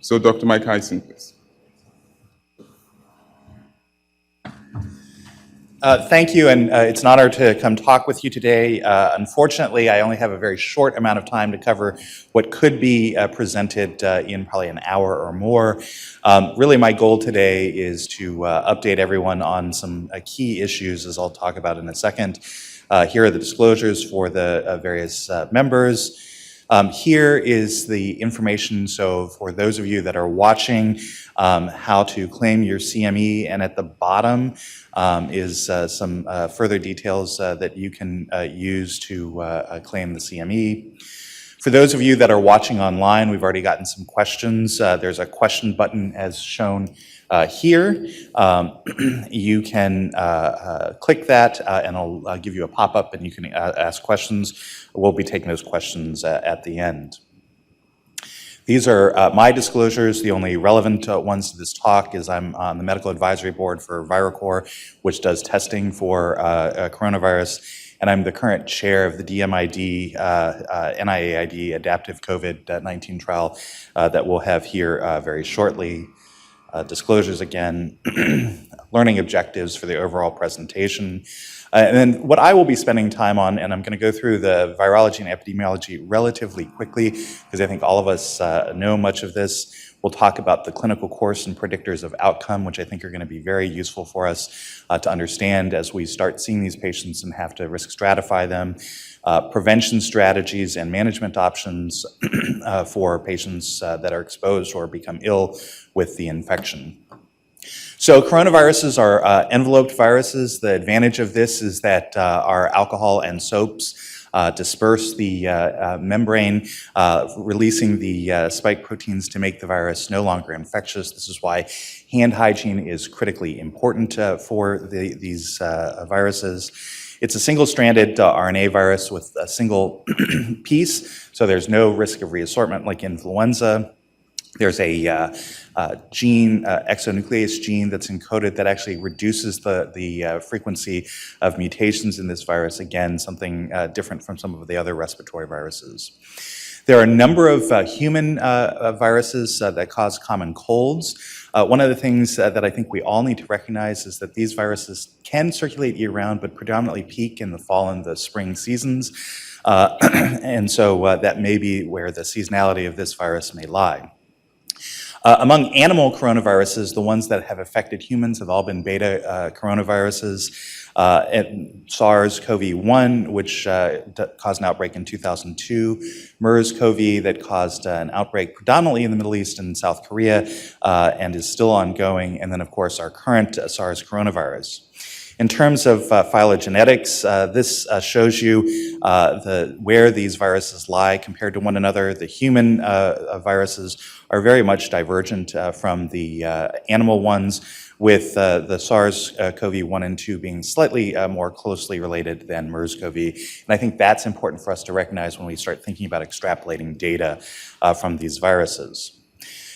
So Dr. Mike Ison, please. Thank you, and it's an honor to come talk with you today. Unfortunately, I only have a very short amount of time to cover what could be presented in probably an hour or more. Really, my goal today is to update everyone on some key issues, as I'll talk about in a second. Here are the disclosures for the various members. Here is the information, so for those of you that are watching, how to claim your CME, and at the bottom is some further details that you can use to claim the CME. For those of you that are watching online, we've already gotten some questions. There's a question button as shown here. You can click that and I'll give you a pop-up and you can ask questions. We'll be taking those questions at the end. These are my disclosures. The only relevant ones to this talk is I'm on the medical advisory board for ViroCorps, which does testing for coronavirus, and I'm the current chair of the DMID, NIAID adaptive COVID-19 trial that we'll have here very shortly. Disclosures again, learning objectives for the overall presentation. And then what I will be spending time on, and I'm going to go through the virology and epidemiology relatively quickly, because I think all of us know much of this. We'll talk about the clinical course and predictors of outcome, which I think are going to be very useful for us to understand as we start seeing these patients and have to risk stratify them. Prevention strategies and management options for patients that are exposed or become ill with the infection. So coronaviruses are enveloped viruses. The advantage of this is that our alcohol and soaps disperse the membrane, releasing the spike proteins to make the virus no longer infectious. This is why hand hygiene is critically important for these viruses. It's a single-stranded RNA virus with a single piece, so there's no risk of reassortment like influenza. There's a gene, exonuclease gene that's encoded that actually reduces the frequency of mutations in this virus. Again, something different from some of the other respiratory viruses. There are a number of human viruses that cause common colds. One of the things that I think we all need to recognize is that these viruses can circulate year-round, but predominantly peak in the fall and the spring seasons. And so that may be where the seasonality of this virus may lie. Among animal coronaviruses, the ones that have affected humans have all been beta coronaviruses. SARS-CoV-1, which caused an outbreak in 2002, MERS-CoV that caused an outbreak predominantly in the Middle East and South Korea and is still ongoing, and then of course our current SARS coronavirus. In terms of phylogenetics, this shows you where these viruses lie compared to one another. The human viruses are very much divergent from the animal ones, with the SARS-CoV-1 and 2 being slightly more closely related than MERS-CoV. And I think that's important for us to recognize when we start thinking about extrapolating data from these viruses.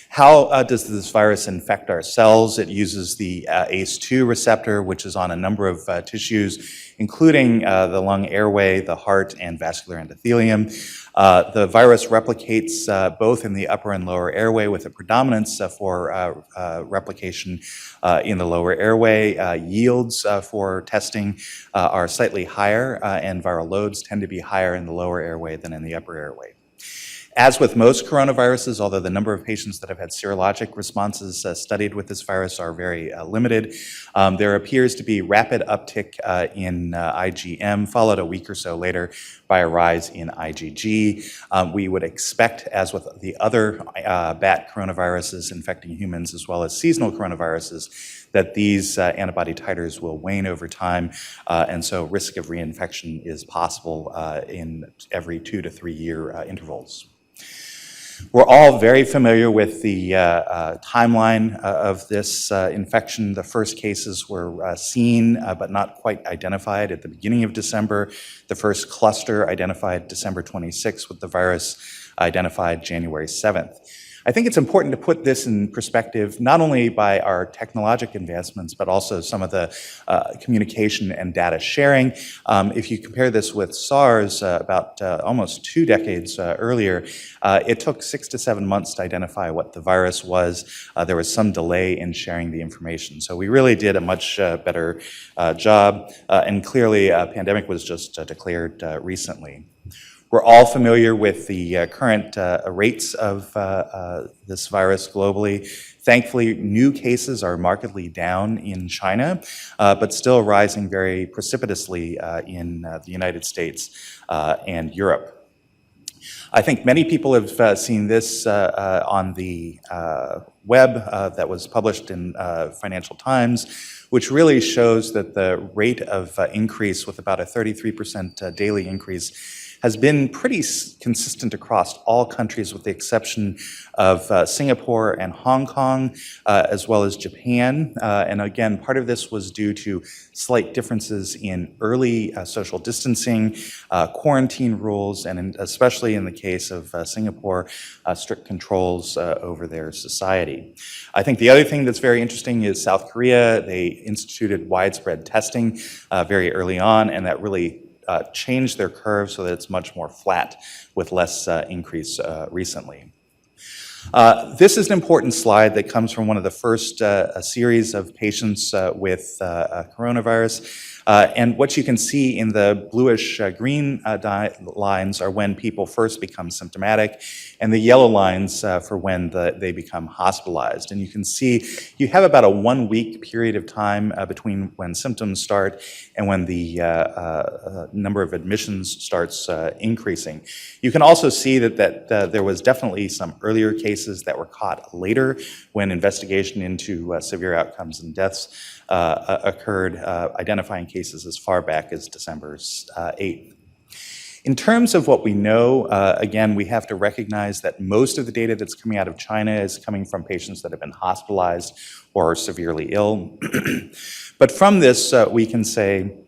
How does this virus infect our cells? It uses the ACE2 receptor, which is on a number of tissues, including the lung airway, the heart, and vascular endothelium. The virus replicates both in the upper and lower airway, with a predominance for replication in the lower airway. Yields for testing are slightly higher, and viral loads tend to be higher in the lower airway than in the upper airway. As with most coronaviruses, although the number of patients that have had serologic responses studied with this virus are very limited, there appears to be rapid uptick in IgM, followed a week or so later by a rise in IgG. We would expect, as with the other bat coronaviruses infecting humans, as well as seasonal coronaviruses, that these antibody titers will wane over time, and so risk of reinfection is possible in every 2 to 3 year intervals. We're all very familiar with the timeline of this infection. The first cases were seen but not quite identified at the beginning of December. The first cluster identified December 26th, with the virus identified January 7th. I think it's important to put this in perspective, not only by our technological advancements, but also some of the communication and data sharing. If you compare this with SARS about almost 2 decades earlier, it took 6 to 7 months to identify what the virus was. There was some delay in sharing the information. So we really did a much better job, and clearly a pandemic was just declared recently. We're all familiar with the current rates of this virus globally. Thankfully, new cases are markedly down in China, but still rising very precipitously in the United States and Europe. I think many people have seen this on the web that was published in Financial Times, which really shows that the rate of increase, with about a 33% daily increase, has been pretty consistent across all countries, with the exception of Singapore and Hong Kong, as well as Japan. And again, part of this was due to slight differences in early social distancing, quarantine rules, and especially in the case of Singapore, strict controls over their society. I think the other thing that's very interesting is South Korea. They instituted widespread testing very early on, and that really changed their curve so that it's much more flat with less increase recently. This is an important slide that comes from one of the first series of patients with coronavirus. And what you can see in the bluish green lines are when people first become symptomatic, and the yellow lines for when they become hospitalized. And you can see you have about a 1-week period of time between when symptoms start and when the number of admissions starts increasing. You can also see that there was definitely some earlier cases that were caught later when investigation into severe outcomes and deaths occurred, identifying cases as far back as December 8th. In terms of what we know, again, we have to recognize that most of the data that's coming out of China is coming from patients that have been hospitalized or are severely ill. But from this, we can say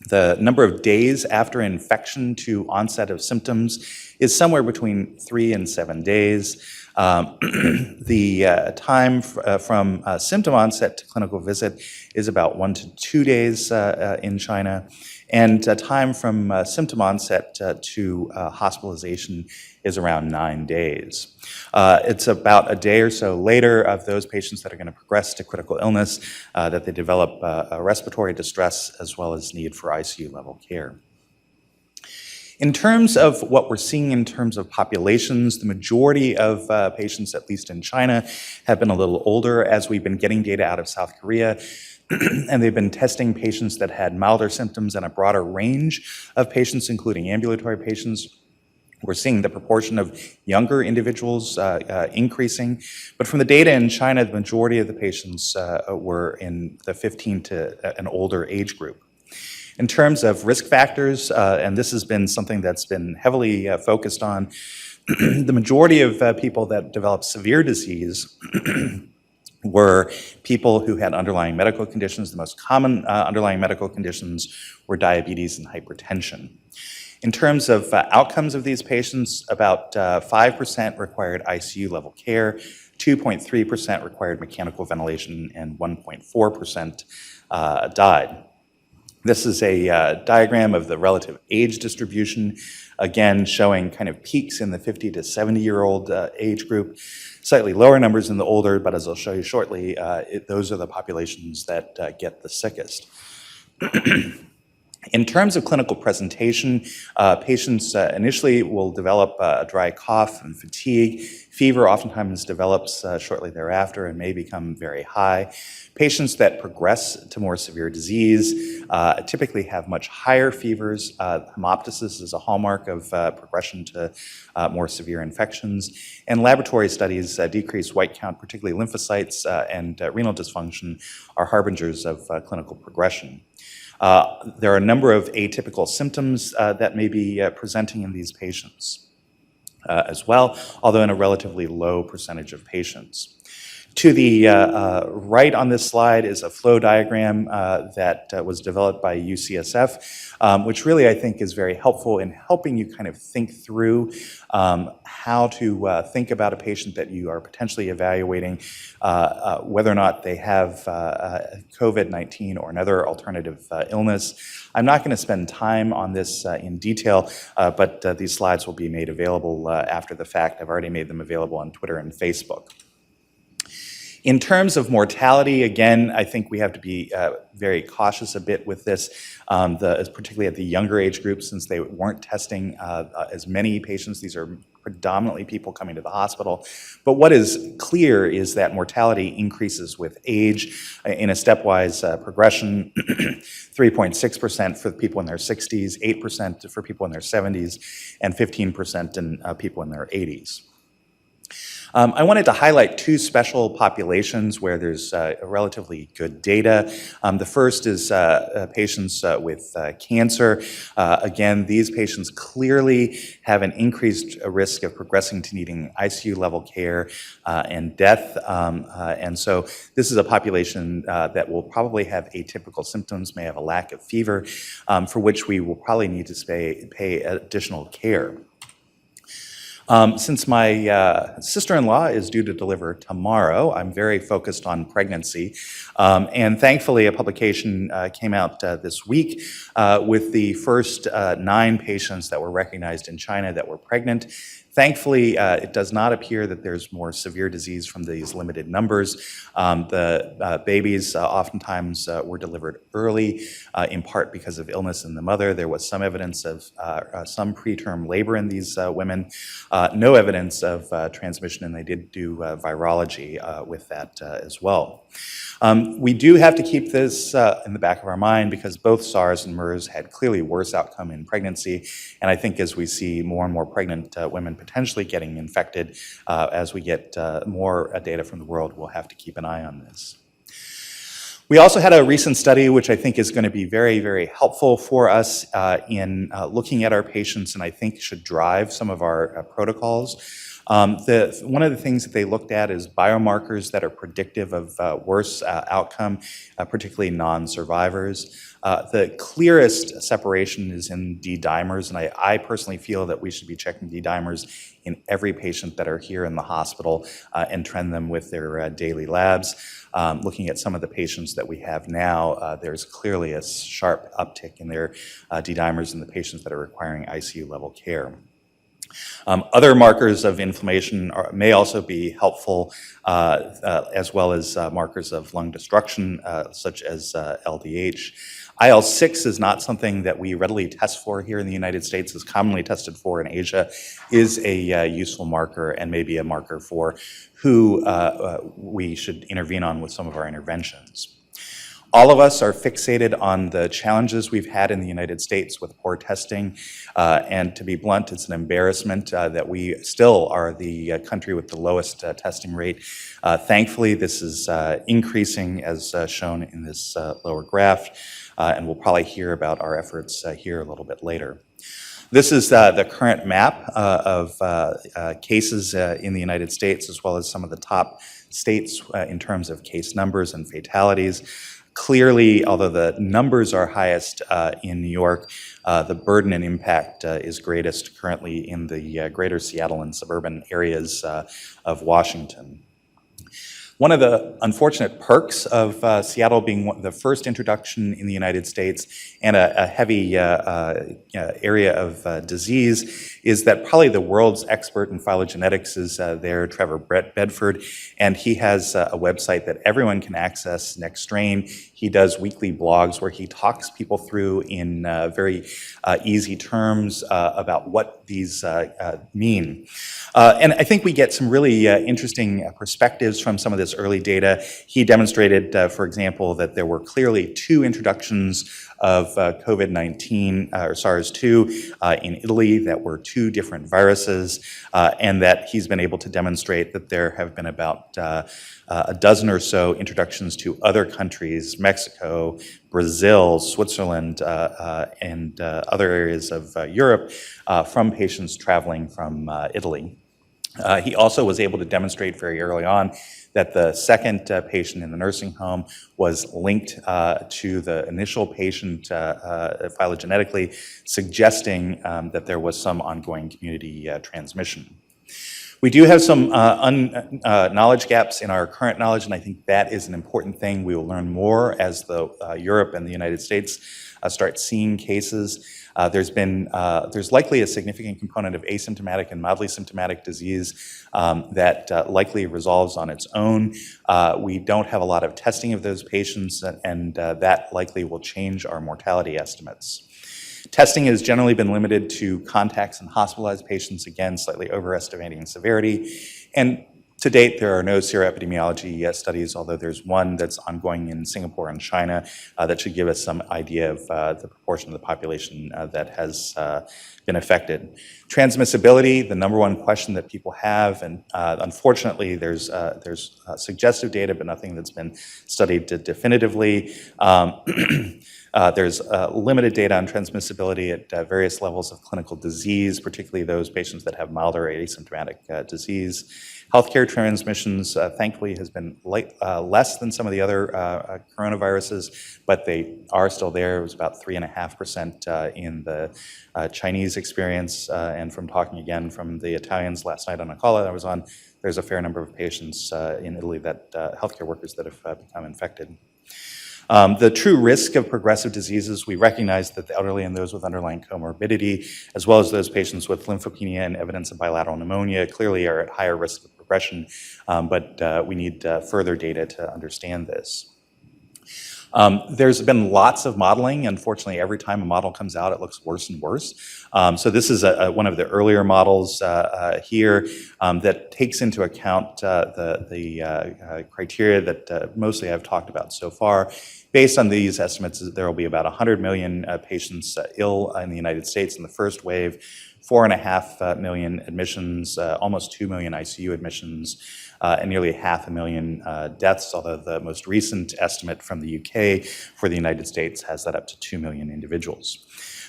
the number of days after infection to onset of symptoms is somewhere between 3 and 7 days. The time from symptom onset to clinical visit is about 1 to 2 days in China, and time from symptom onset to hospitalization is around 9 days. It's about a day or so later of those patients that are going to progress to critical illness that they develop respiratory distress as well as need for ICU level care. In terms of what we're seeing in terms of populations, the majority of patients, at least in China, have been a little older as we've been getting data out of South Korea. And they've been testing patients that had milder symptoms and a broader range of patients, including ambulatory patients. We're seeing the proportion of younger individuals increasing. But from the data in China, the majority of the patients were in the 15 to an older age group. In terms of risk factors, and this has been something that's been heavily focused on, the majority of people that developed severe disease were people who had underlying medical conditions. The most common underlying medical conditions were diabetes and hypertension. In terms of outcomes of these patients, about 5% required ICU level care, 2.3% required mechanical ventilation, and 1.4% died. This is a diagram of the relative age distribution, again showing kind of peaks in the 50 to 70-year-old age group, slightly lower numbers in the older, but as I'll show you shortly, those are the populations that get the sickest. In terms of clinical presentation, patients initially will develop a dry cough and fatigue. Fever oftentimes develops shortly thereafter and may become very high. Patients that progress to more severe disease typically have much higher fevers. Hemoptysis is a hallmark of progression to more severe infections. And laboratory studies decrease white count, particularly lymphocytes, and renal dysfunction are harbingers of clinical progression. There are a number of atypical symptoms that may be presenting in these patients as well, although in a relatively low percentage of patients. To the right on this slide is a flow diagram that was developed by UCSF, which really I think is very helpful in helping you kind of think through how to think about a patient that you are potentially evaluating, whether or not they have COVID-19 or another alternative illness. I'm not going to spend time on this in detail, but these slides will be made available after the fact. I've already made them available on Twitter and Facebook. In terms of mortality, again, I think we have to be very cautious a bit with this, particularly at the younger age group, since they weren't testing as many patients. These are predominantly people coming to the hospital. But what is clear is that mortality increases with age in a stepwise progression, 3.6% for people in their 60s, 8% for people in their 70s, and 15% in people in their 80s. I wanted to highlight two special populations where there's relatively good data. The first is patients with cancer. Again, these patients clearly have an increased risk of progressing to needing ICU level care and death. And so this is a population that will probably have atypical symptoms, may have a lack of fever, for which we will probably need to pay additional care. Since my sister-in-law is due to deliver tomorrow, I'm very focused on pregnancy. And thankfully, a publication came out this week with the first 9 patients that were recognized in China that were pregnant. Thankfully, it does not appear that there's more severe disease from these limited numbers. The babies oftentimes were delivered early, in part because of illness in the mother. There was some evidence of some preterm labor in these women, no evidence of transmission, and they did do virology with that as well. We do have to keep this in the back of our mind because both SARS and MERS had clearly worse outcome in pregnancy, and I think as we see more and more pregnant women potentially getting infected, as we get more data from the world, we'll have to keep an eye on this. We also had a recent study which I think is going to be very, very helpful for us in looking at our patients, and I think should drive some of our protocols. One of the things that they looked at is biomarkers that are predictive of worse outcome, particularly non-survivors. The clearest separation is in D-dimers, and I personally feel that we should be checking D-dimers in every patient that are here in the hospital and trend them with their daily labs. Looking at some of the patients that we have now, there's clearly a sharp uptick in their D-dimers in the patients that are requiring ICU level care. Other markers of inflammation may also be helpful, as well as markers of lung destruction, such as LDH. IL-6 is not something that we readily test for here in the United States. It's commonly tested for in Asia, is a useful marker and maybe a marker for who we should intervene on with some of our interventions. All of us are fixated on the challenges we've had in the United States with poor testing, and to be blunt, it's an embarrassment that we still are the country with the lowest testing rate. Thankfully, this is increasing as shown in this lower graph, and we'll probably hear about our efforts here a little bit later. This is the current map of cases in the United States, as well as some of the top states in terms of case numbers and fatalities. Clearly, although the numbers are highest in New York, the burden and impact is greatest currently in the greater Seattle and suburban areas of Washington. One of the unfortunate perks of Seattle being the first introduction in the United States and a heavy area of disease is that probably the world's expert in phylogenetics is there, Trevor Bedford, and he has a website that everyone can access, Next Strain. He does weekly blogs where he talks people through in very easy terms about what these mean. And I think we get some really interesting perspectives from some of this early data. He demonstrated, for example, that there were clearly 2 introductions of COVID-19 or SARS-2 in Italy that were 2 different viruses, and that he's been able to demonstrate that there have been about a dozen or so introductions to other countries, Mexico, Brazil, Switzerland, and other areas of Europe from patients traveling from Italy. He also was able to demonstrate very early on that the second patient in the nursing home was linked to the initial patient phylogenetically, suggesting that there was some ongoing community transmission. We do have some knowledge gaps in our current knowledge, and I think that is an important thing. We will learn more as Europe and the United States start seeing cases. There's likely a significant component of asymptomatic and mildly symptomatic disease that likely resolves on its own. We don't have a lot of testing of those patients, and that likely will change our mortality estimates. Testing has generally been limited to contacts and hospitalized patients, again, slightly overestimating severity. And to date, there are no seroepidemiology studies, although there's one that's ongoing in Singapore and China that should give us some idea of the proportion of the population that has been affected. Transmissibility, the number one question that people have, and unfortunately there's suggestive data, but nothing that's been studied definitively. There's limited data on transmissibility at various levels of clinical disease, particularly those patients that have milder asymptomatic disease. Healthcare transmissions, thankfully, has been less than some of the other coronaviruses, but they are still there. It was about 3.5% in the Chinese experience, and from talking again from the Italians last night on a call that I was on, there's a fair number of patients in Italy that healthcare workers that have become infected. The true risk of progressive diseases, we recognize that the elderly and those with underlying comorbidity, as well as those patients with lymphopenia and evidence of bilateral pneumonia, clearly are at higher risk of progression, but we need further data to understand this. There's been lots of modeling. Unfortunately, every time a model comes out, it looks worse and worse. So this is one of the earlier models here that takes into account the criteria that mostly I've talked about so far. Based on these estimates, there will be about 100 million patients ill in the United States in the first wave, 4.5 million admissions, almost 2 million ICU admissions, and nearly 500,000 deaths, although the most recent estimate from the UK for the United States has that up to 2 million individuals.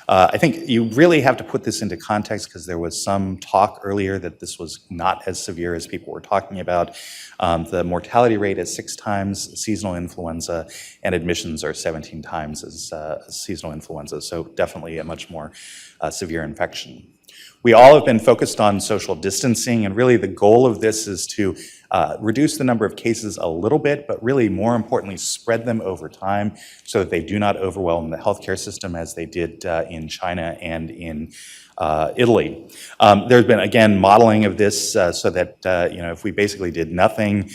I think you really have to put this into context because there was some talk earlier that this was not as severe as people were talking about. The mortality rate is 6 times seasonal influenza, and admissions are 17 times as seasonal influenza, so definitely a much more severe infection. We all have been focused on social distancing, and really the goal of this is to reduce the number of cases a little bit, but really more importantly, spread them over time so that they do not overwhelm the healthcare system as they did in China and in Italy. There's been, again, modeling of this so that if we basically did nothing,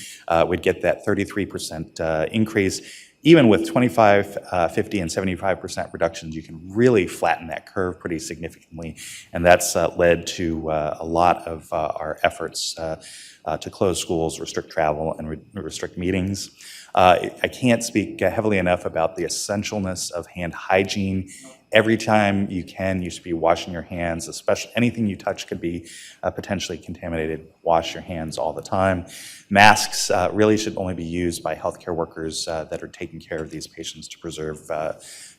we'd get that 33% increase. Even with 25, 50, and 75% reductions, you can really flatten that curve pretty significantly, and that's led to a lot of our efforts to close schools, restrict travel, and restrict meetings. I can't speak heavily enough about the essentialness of hand hygiene. Every time you can, you should be washing your hands, especially anything you touch could be potentially contaminated. Wash your hands all the time. Masks really should only be used by healthcare workers that are taking care of these patients to preserve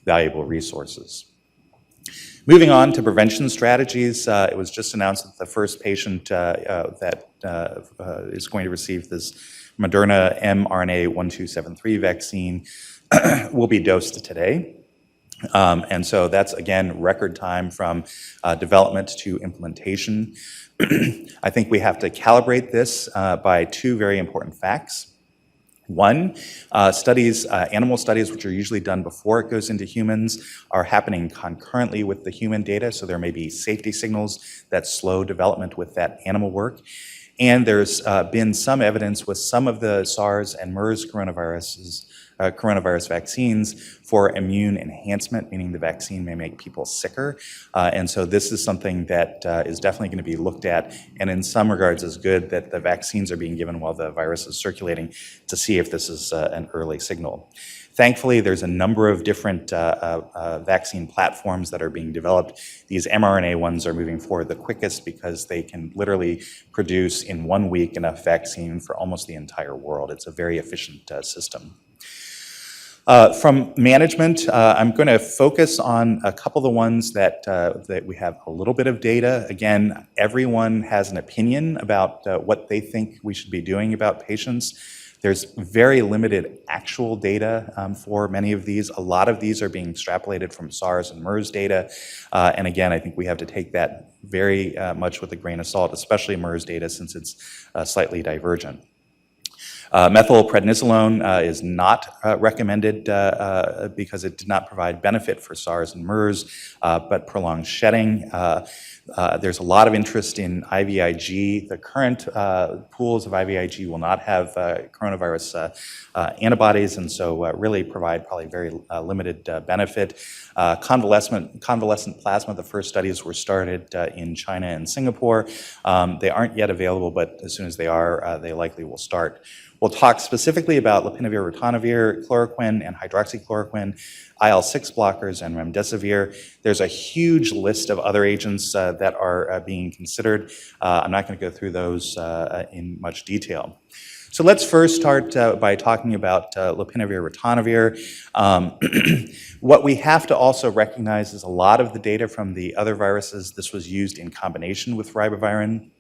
valuable resources. Moving on to prevention strategies, it was just announced that the first patient that is going to receive this Moderna mRNA 1273 vaccine will be dosed today. And so that's, again, record time from development to implementation. I think we have to calibrate this by 2 very important facts. One, animal studies, which are usually done before it goes into humans, are happening concurrently with the human data, so there may be safety signals that slow development with that animal work. And there's been some evidence with some of the SARS and MERS coronavirus vaccines for immune enhancement, meaning the vaccine may make people sicker. And so this is something that is definitely going to be looked at, and in some regards is good that the vaccines are being given while the virus is circulating to see if this is an early signal. Thankfully, there's a number of different vaccine platforms that are being developed. These mRNA ones are moving forward the quickest because they can literally produce in 1 week enough vaccine for almost the entire world. It's a very efficient system. From management, I'm going to focus on a couple of the ones that we have a little bit of data. Again, everyone has an opinion about what they think we should be doing about patients. There's very limited actual data for many of these. A lot of these are being extrapolated from SARS and MERS data. And again, I think we have to take that very much with a grain of salt, especially MERS data, since it's slightly divergent. Methylprednisolone is not recommended because it did not provide benefit for SARS and MERS, but prolonged shedding. There's a lot of interest in IVIG. The current pools of IVIG will not have coronavirus antibodies, and so really provide probably very limited benefit. Convalescent plasma, the first studies were started in China and Singapore. They aren't yet available, but as soon as they are, they likely will start. We'll talk specifically about lopinavir, ritonavir, chloroquine, and hydroxychloroquine, IL-6 blockers, and remdesivir. There's a huge list of other agents that are being considered. I'm not going to go through those in much detail. So let's first start by talking about lopinavir, ritonavir. What we have to also recognize is a lot of the data from the other viruses, this was used in combination with ribavirin.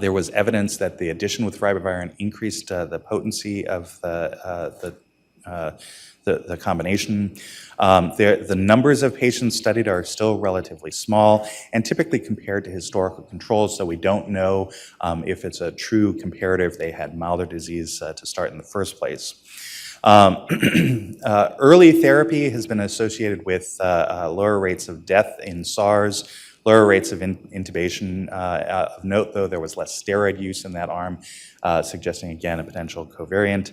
There was evidence that the addition with ribavirin increased the potency of the combination. The numbers of patients studied are still relatively small and typically compared to historical controls, so we don't know if it's a true comparative. They had milder disease to start in the first place. Early therapy has been associated with lower rates of death in SARS, lower rates of intubation. Of note, though, there was less steroid use in that arm, suggesting, again, a potential covariant.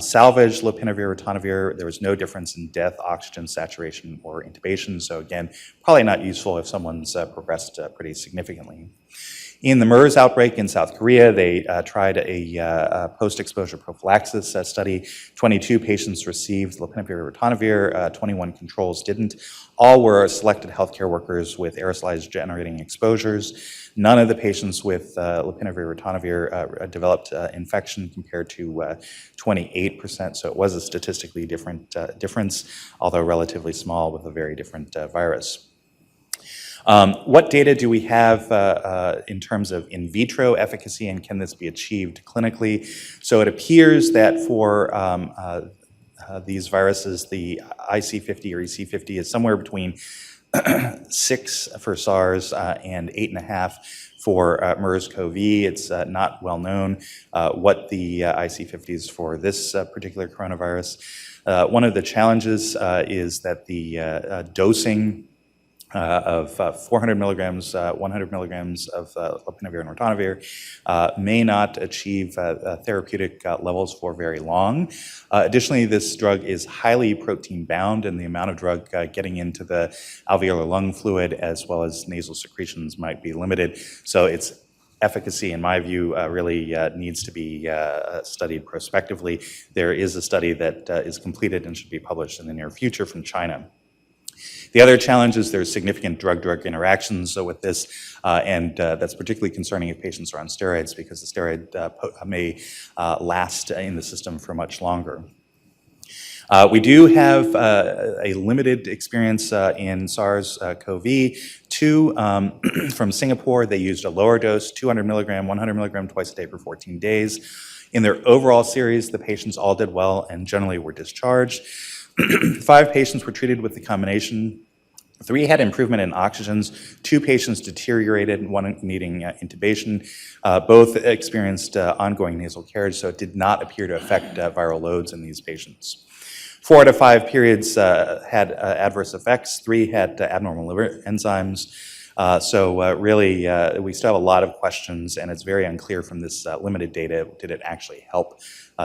Salvage lopinavir, ritonavir, there was no difference in death, oxygen saturation, or intubation. So again, probably not useful if someone's progressed pretty significantly. In the MERS outbreak in South Korea, they tried a post-exposure prophylaxis study. 22 patients received lopinavir, ritonavir, 21 controls didn't. All were selected healthcare workers with aerosolized generating exposures. None of the patients with lopinavir, ritonavir developed infection compared to 28%, so it was a statistically different difference, although relatively small with a very different virus. What data do we have in terms of in vitro efficacy, and can this be achieved clinically? So it appears that for these viruses, the IC50 or EC50 is somewhere between 6 for SARS and 8.5 for MERS-CoV. It's not well known what the IC50 is for this particular coronavirus. One of the challenges is that the dosing of 400 milligrams, 100 milligrams of lopinavir and ritonavir may not achieve therapeutic levels for very long. Additionally, this drug is highly protein bound, and the amount of drug getting into the alveolar lung fluid as well as nasal secretions might be limited. So its efficacy, in my view, really needs to be studied prospectively. There is a study that is completed and should be published in the near future from China. The other challenge is there's significant drug-drug interactions with this, and that's particularly concerning if patients are on steroids, because the steroid may last in the system for much longer. We do have a limited experience in SARS-CoV-2 from Singapore. They used a lower dose, 200 milligram, 100 milligram twice a day for 14 days. In their overall series, the patients all did well and generally were discharged. 5 patients were treated with the combination. 3 had improvement in oxygens. 2 patients deteriorated, 1 needing intubation. Both experienced ongoing nasal carriage, so it did not appear to affect viral loads in these patients. 4 out of 5 periods had adverse effects. 3 had abnormal liver enzymes. So really, we still have a lot of questions, and it's very unclear from this limited data, did it actually help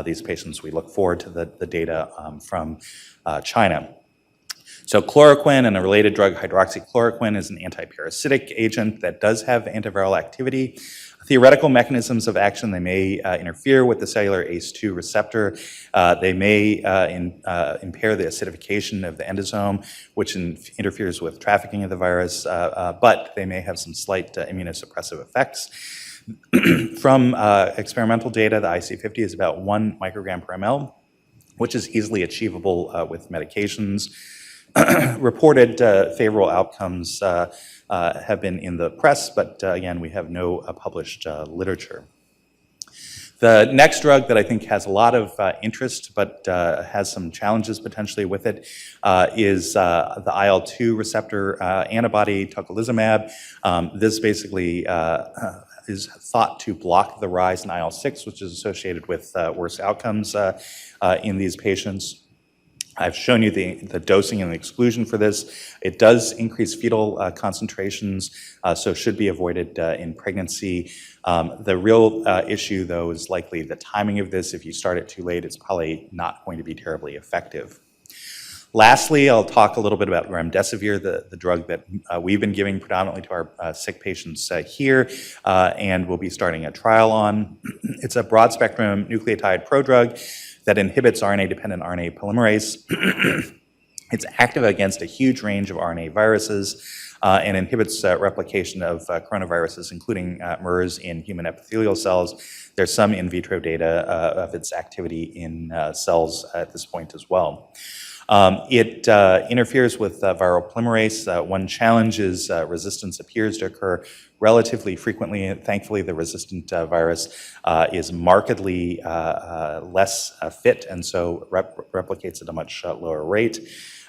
these patients? We look forward to the data from China. So chloroquine and a related drug, hydroxychloroquine, is an antiparasitic agent that does have antiviral activity. Theoretical mechanisms of action: they may interfere with the cellular ACE2 receptor. They may impair the acidification of the endosome, which interferes with trafficking of the virus, but they may have some slight immunosuppressive effects. From experimental data, the IC50 is about 1 microgram per ml. which is easily achievable with medications. Reported favorable outcomes have been in the press, but again, we have no published literature. The next drug that I think has a lot of interest, but has some challenges potentially with it, is the IL-2 receptor antibody, tocilizumab. This basically is thought to block the rise in IL-6, which is associated with worse outcomes in these patients. I've shown you the dosing and the exclusion for this. It does increase fetal concentrations, so should be avoided in pregnancy. The real issue, though, is likely the timing of this. If you start it too late, it's probably not going to be terribly effective. Lastly, I'll talk a little bit about remdesivir, the drug that we've been giving predominantly to our sick patients here, and we'll be starting a trial on. It's a broad-spectrum nucleotide prodrug that inhibits RNA-dependent RNA polymerase. It's active against a huge range of RNA viruses and inhibits replication of coronaviruses, including MERS in human epithelial cells. There's some in vitro data of its activity in cells at this point as well. It interferes with viral polymerase. One challenge is resistance appears to occur relatively frequently. Thankfully, the resistant virus is markedly less fit, and so replicates at a much lower rate.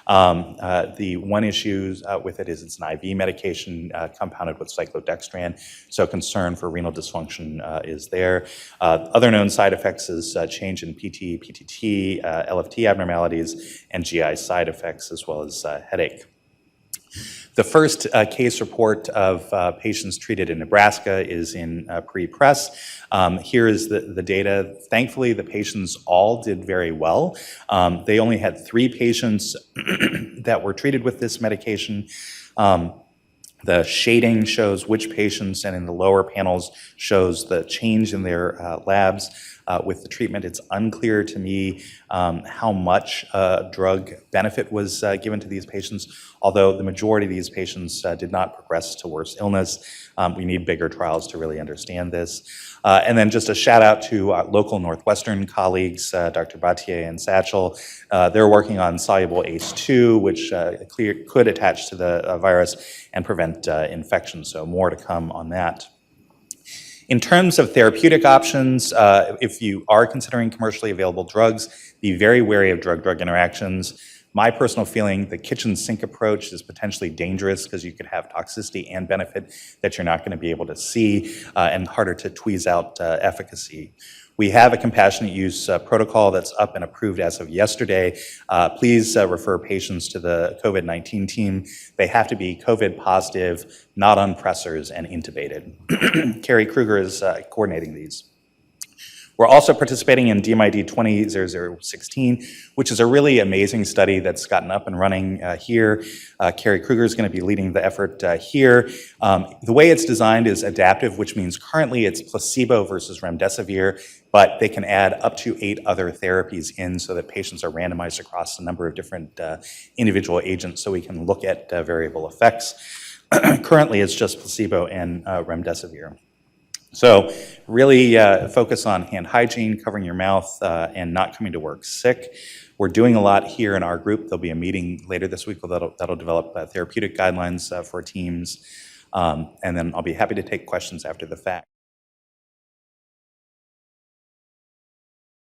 The one issue with it is it's an IV medication compounded with cyclodextran, so concern for renal dysfunction is there. Other known side effects is change in PT, PTT, LFT abnormalities, and GI side effects, as well as headache. The first case report of patients treated in Nebraska is in pre-press. Here is the data. Thankfully, the patients all did very well. They only had 3 patients that were treated with this medication. The shading shows which patients, and in the lower panels shows the change in their labs with the treatment. It's unclear to me how much drug benefit was given to these patients, although the majority of these patients did not progress to worse illness. We need bigger trials to really understand this. And then just a shout out to local Northwestern colleagues, Dr. Battier and Satchel. They're working on Soluble H2, which could attach to the virus and prevent infection, so more to come on that. In terms of therapeutic options, if you are considering commercially available drugs, be very wary of drug-drug interactions. My personal feeling, the kitchen sink approach is potentially dangerous because you could have toxicity and benefit that you're not going to be able to see and harder to tweeze out efficacy. We have a compassionate use protocol that's up and approved as of yesterday. Please refer patients to the COVID-19 team. They have to be COVID positive, not on pressors, and intubated. Carrie Kruger is coordinating these. We're also participating in DMID 200016, which is a really amazing study that's gotten up and running here. Carrie Kruger is going to be leading the effort here. The way it's designed is adaptive, which means currently it's placebo versus remdesivir, but they can add up to 8 other therapies in so that patients are randomized across a number of different individual agents so we can look at variable effects. Currently, it's just placebo and remdesivir. So really focus on hand hygiene, covering your mouth, and not coming to work sick. We're doing a lot here in our group. There'll be a meeting later this week that'll develop therapeutic guidelines for teams. And then I'll be happy to take questions after the fact.